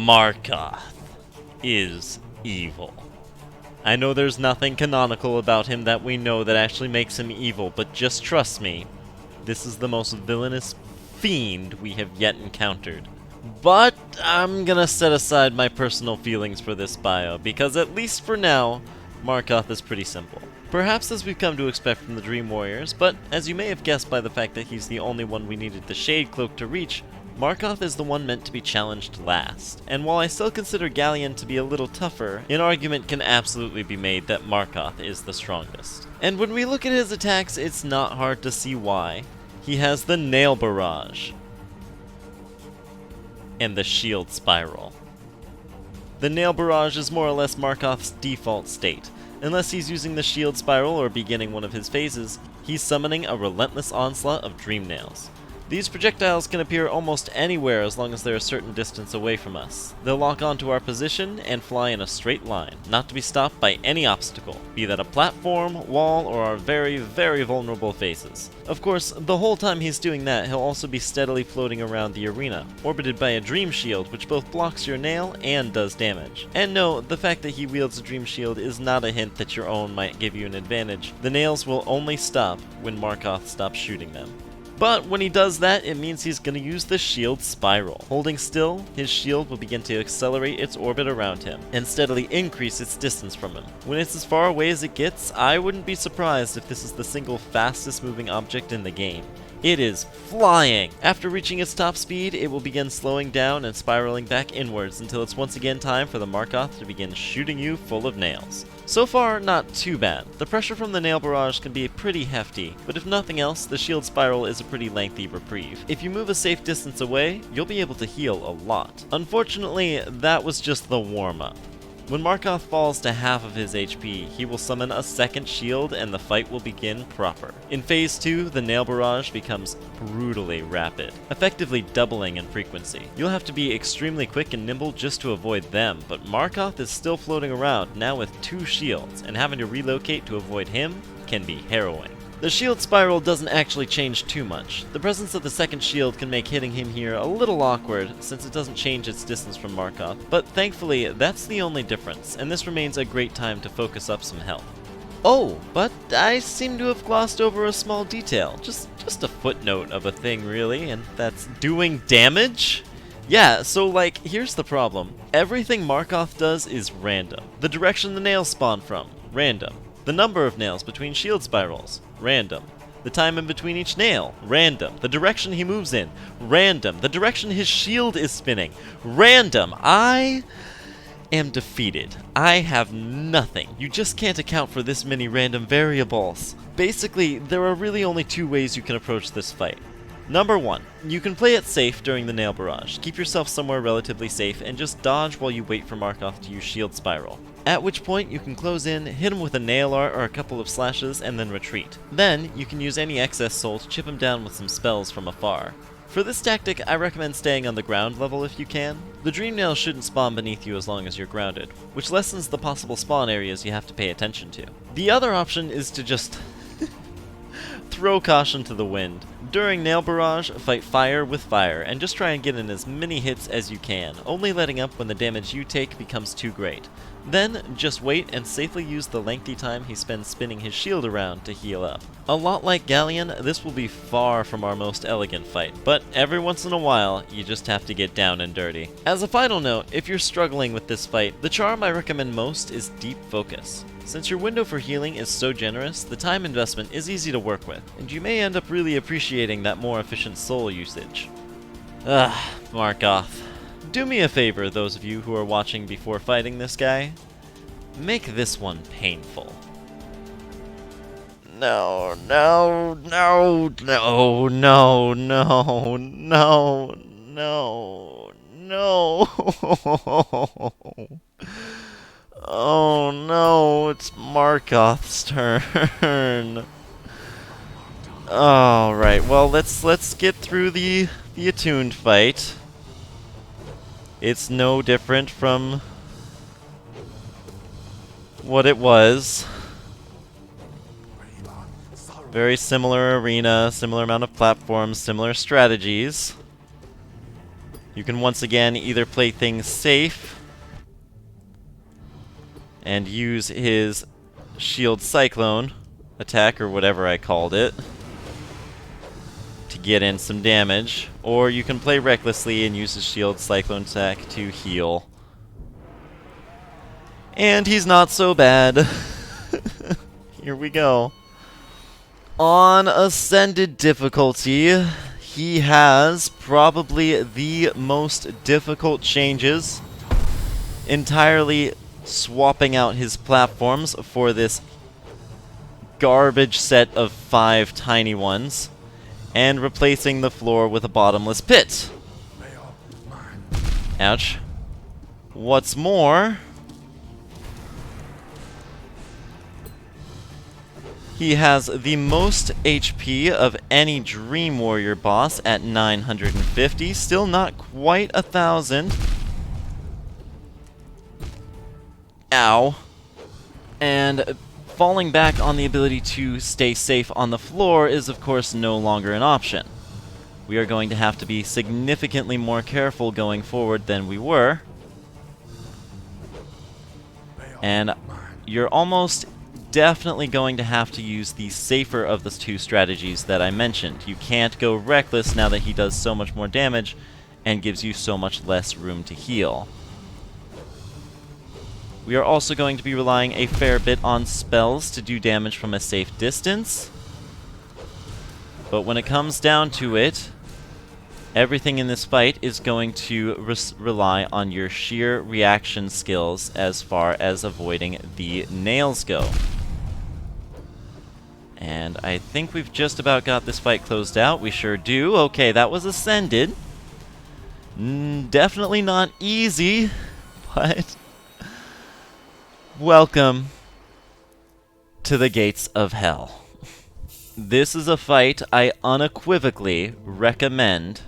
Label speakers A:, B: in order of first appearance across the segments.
A: Markoth is evil. I know there's nothing canonical about him that we know that actually makes him evil, but just trust me, this is the most villainous fiend we have yet encountered. But I'm gonna set aside my personal feelings for this bio, because at least for now, Markoth is pretty simple. Perhaps as we've come to expect from the Dream Warriors, but as you may have guessed by the fact that he's the only one we needed the Shade Cloak to reach, Markoth is the one meant to be challenged last. And while I still consider Galleon to be a little tougher, an argument can absolutely be made that Markoth is the strongest. And when we look at his attacks, it's not hard to see why. He has the Nail Barrage and the Shield Spiral. The Nail Barrage is more or less Markoth's default state. Unless he's using the Shield Spiral or beginning one of his phases, he's summoning a relentless onslaught of Dream Nails. These projectiles can appear almost anywhere as long as they're a certain distance away from us. They'll lock onto our position and fly in a straight line, not to be stopped by any obstacle, be that a platform, wall, or our very, very vulnerable phases. Of course, the whole time he's doing that, he'll also be steadily floating around the arena, orbited by a Dream Shield which both blocks your nail and does damage. And no, the fact that he wields a Dream Shield is not a hint that your own might give you an advantage. The nails will only stop when Markoth stops shooting them. But when he does that, it means he's going to use the Shield Spiral. Holding still, his shield will begin to accelerate its orbit around him, and steadily increase its distance from him. When it's as far away as it gets, I wouldn't be surprised if this is the single fastest moving object in the game. It is flying! After reaching its top speed, it will begin slowing down and spiraling back inwards until it's once again time for the Markoth to begin shooting you full of nails. So far, not too bad. The pressure from the Nail Barrage can be pretty hefty, but if nothing else, the Shield Spiral is a pretty lengthy reprieve. If you move a safe distance away, you'll be able to heal a lot. Unfortunately, that was just the warm-up. When Markoth falls to half of his HP, he will summon a second shield and the fight will begin proper. In Phase 2, the Nail Barrage becomes brutally rapid, effectively doubling in frequency. You'll have to be extremely quick and nimble just to avoid them, but Markoth is still floating around, now with 2 shields, and having to relocate to avoid him can be harrowing. The Shield Spiral doesn't actually change too much. The presence of the second shield can make hitting him here a little awkward, since it doesn't change its distance from Markoth, but thankfully that's the only difference, and this remains a great time to focus up some health. Oh, but I seem to have glossed over a small detail, just a footnote of a thing really, and that's doing damage? Yeah, so like, here's the problem. Everything Markoth does is random. The direction the nails spawn from, random. The number of nails between shield spirals, random. The time in between each nail, random. The direction he moves in, random. The direction his shield is spinning, random. I am defeated. I have nothing. You just can't account for this many random variables. Basically, there are really only 2 ways you can approach this fight. Number 1, you can play it safe during the Nail Barrage. Keep yourself somewhere relatively safe and just dodge while you wait for Markoth to use Shield Spiral. At which point you can close in, hit him with a nail art or a couple of slashes, and then retreat. Then you can use any excess soul to chip him down with some spells from afar. For this tactic, I recommend staying on the ground level if you can. The Dream Nails shouldn't spawn beneath you as long as you're grounded, which lessens the possible spawn areas you have to pay attention to. The other option is to just throw caution to the wind. During Nail Barrage, fight fire with fire, and just try and get in as many hits as you can, only letting up when the damage you take becomes too great. Then, just wait and safely use the lengthy time he spends spinning his shield around to heal up. A lot like Galleon, this will be far from our most elegant fight, but every once in a while, you just have to get down and dirty. As a final note, if you're struggling with this fight, the charm I recommend most is Deep Focus. Since your window for healing is so generous, the time investment is easy to work with, and you may end up really appreciating that more efficient soul usage. Markoth. Do me a favor, those of you who are watching before fighting this guy. Make this one painful. No, no, no, no, no, no, no, no, no. Oh no, it's Markoth's turn. Alright, well let's get through the Attuned fight. It's no different from what it was. Very similar arena, similar amount of platforms, similar strategies. You can once again either play things safe and use his Shield Cyclone attack, or whatever I called it, to get in some damage, or you can play recklessly and use his Shield Cyclone attack to heal. And he's not so bad. Here we go. On Ascended difficulty, he has probably the most difficult changes, entirely swapping out his platforms for this garbage set of 5 tiny ones, and replacing the floor with a bottomless pit. Ouch. What's more, he has the most HP of any Dream Warrior boss at 950, still not quite 1,000. Ow. And falling back on the ability to stay safe on the floor is of course no longer an option. We are going to have to be significantly more careful going forward than we were. And you're almost definitely going to have to use the safer of the 2 strategies that I mentioned. You can't go reckless now that he does so much more damage and gives you so much less room to heal. We are also going to be relying a fair bit on spells to do damage from a safe distance. But when it comes down to it, everything in this fight is going to rely on your sheer reaction skills as far as avoiding the nails go. And I think we've just about got this fight closed out. We sure do. Okay, that was Ascended. Definitely not easy, but welcome to the gates of hell. This is a fight I unequivocally recommend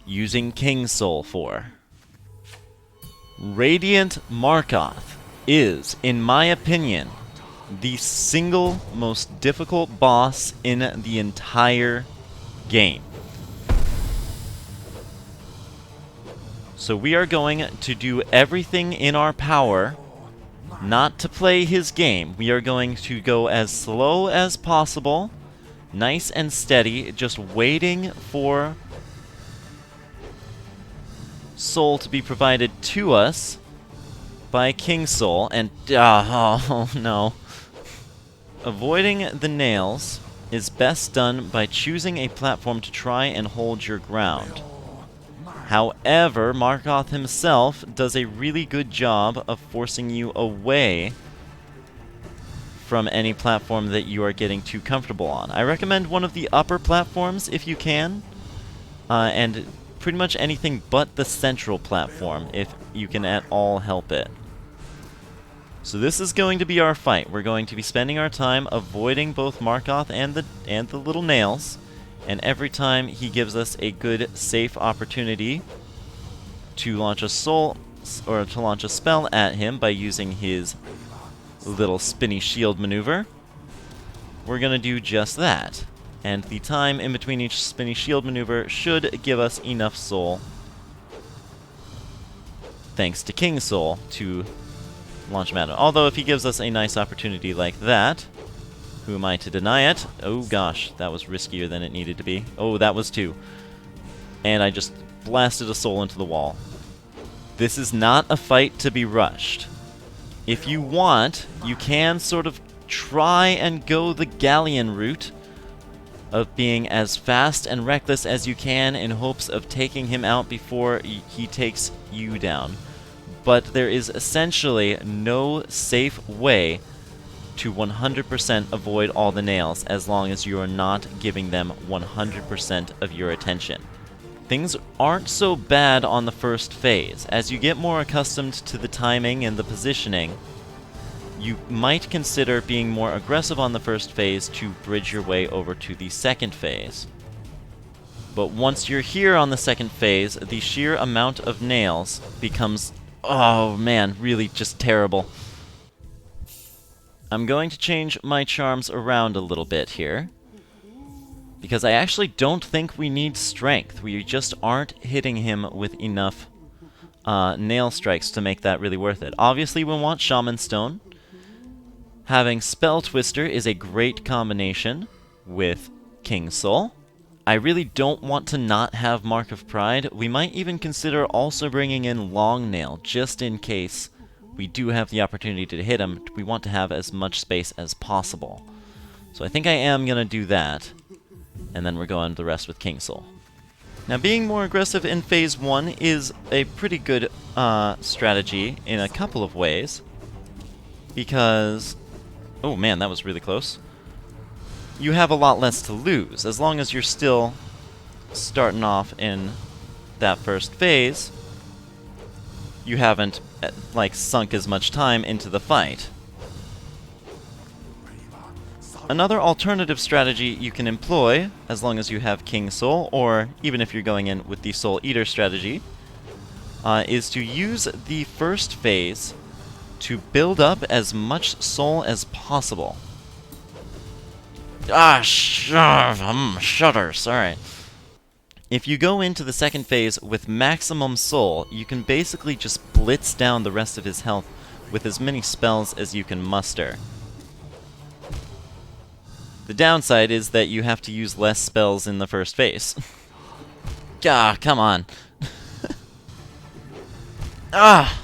A: using King Soul for. Radiant Markoth is, in my opinion, the single most difficult boss in the entire game. So we are going to do everything in our power not to play his game. We are going to go as slow as possible, nice and steady, just waiting for soul to be provided to us by King Soul, and oh no. Avoiding the nails is best done by choosing a platform to try and hold your ground. However, Markoth himself does a really good job of forcing you away from any platform that you are getting too comfortable on. I recommend one of the upper platforms if you can, and pretty much anything but the central platform if you can at all help it. So this is going to be our fight. We're going to be spending our time avoiding both Markoth and the little nails, and every time he gives us a good, safe opportunity to launch a soul or to launch a spell at him by using his little spinny shield maneuver, we're going to do just that. And the time in between each spinny shield maneuver should give us enough soul, thanks to King Soul, to launch him at him. Although if he gives us a nice opportunity like that, who am I to deny it? Oh gosh, that was riskier than it needed to be. Oh, that was 2. And I just blasted a soul into the wall. This is not a fight to be rushed. If you want, you can sort of try and go the Galleon route of being as fast and reckless as you can in hopes of taking him out before he takes you down. But there is essentially no safe way to 100% avoid all the nails as long as you are not giving them 100% of your attention. Things aren't so bad on the first phase. As you get more accustomed to the timing and the positioning, you might consider being more aggressive on the first phase to bridge your way over to the second phase. But once you're here on the second phase, the sheer amount of nails becomes, oh man, really just terrible. I'm going to change my charms around a little bit here. Because I actually don't think we need strength. We just aren't hitting him with enough nail strikes to make that really worth it. Obviously, we want Shaman Stone. Having Spell Twister is a great combination with King Soul. I really don't want to not have Mark of Pride. We might even consider also bringing in Long Nail, just in case we do have the opportunity to hit him. We want to have as much space as possible. So I think I am going to do that. And then we're going the rest with King Soul. Now, being more aggressive in Phase 1 is a pretty good strategy in a couple of ways. Because... oh man, that was really close. You have a lot less to lose. As long as you're still starting off in that first phase, you haven't, like, sunk as much time into the fight. Another alternative strategy you can employ, as long as you have King Soul, or even if you're going in with the Soul Eater strategy, is to use the first phase to build up as much soul as possible. Shudder, sorry. If you go into the second phase with maximum soul, you can basically just blitz down the rest of his health with as many spells as you can muster. The downside is that you have to use less spells in the first phase. Gah, come on. Ah!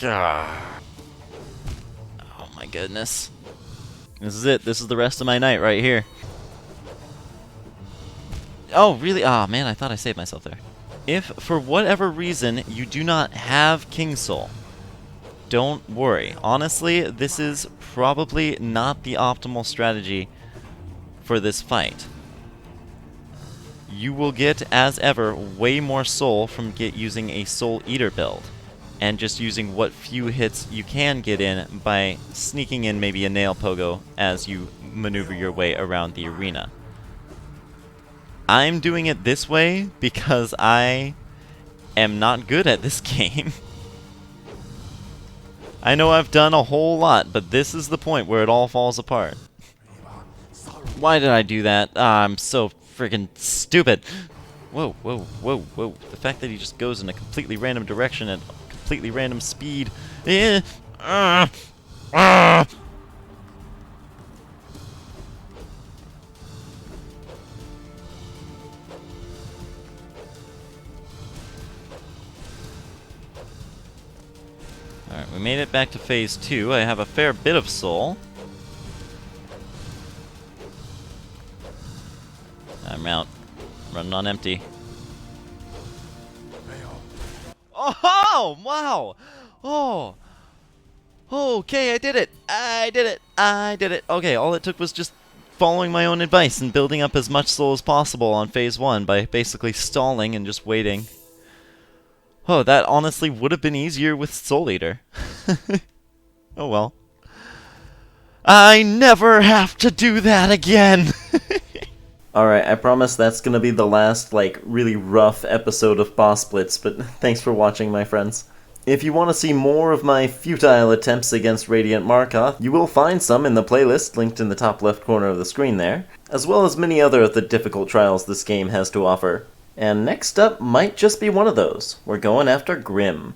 A: Gah. Oh my goodness. This is it. This is the rest of my night right here. Oh, really? Ah, man, I thought I saved myself there. If, for whatever reason, you do not have King Soul, don't worry. Honestly, this is probably not the optimal strategy for this fight. You will get, as ever, way more soul from using a Soul Eater build, and just using what few hits you can get in by sneaking in maybe a Nail Pogo as you maneuver your way around the arena. I'm doing it this way because I am not good at this game. I know I've done a whole lot, but this is the point where it all falls apart. Why did I do that? I'm so freaking stupid. Whoa, whoa, whoa, whoa. The fact that he just goes in a completely random direction at completely random speed. Alright, we made it back to phase 2. I have a fair bit of soul. I'm out. Running on empty. Oh, wow! Oh! Okay, I did it! I did it! I did it! Okay, all it took was just following my own advice and building up as much soul as possible on phase 1 by basically stalling and just waiting. Oh, that honestly would have been easier with Soul Eater. Oh well. I never have to do that again! Alright, I promise that's gonna be the last, like, really rough episode of Boss Blitz, but thanks for watching, my friends. If you want to see more of my futile attempts against Radiant Markoth, you will find some in the playlist linked in the top left corner of the screen there, as well as many other of the difficult trials this game has to offer. And next up might just be one of those. We're going after Grim.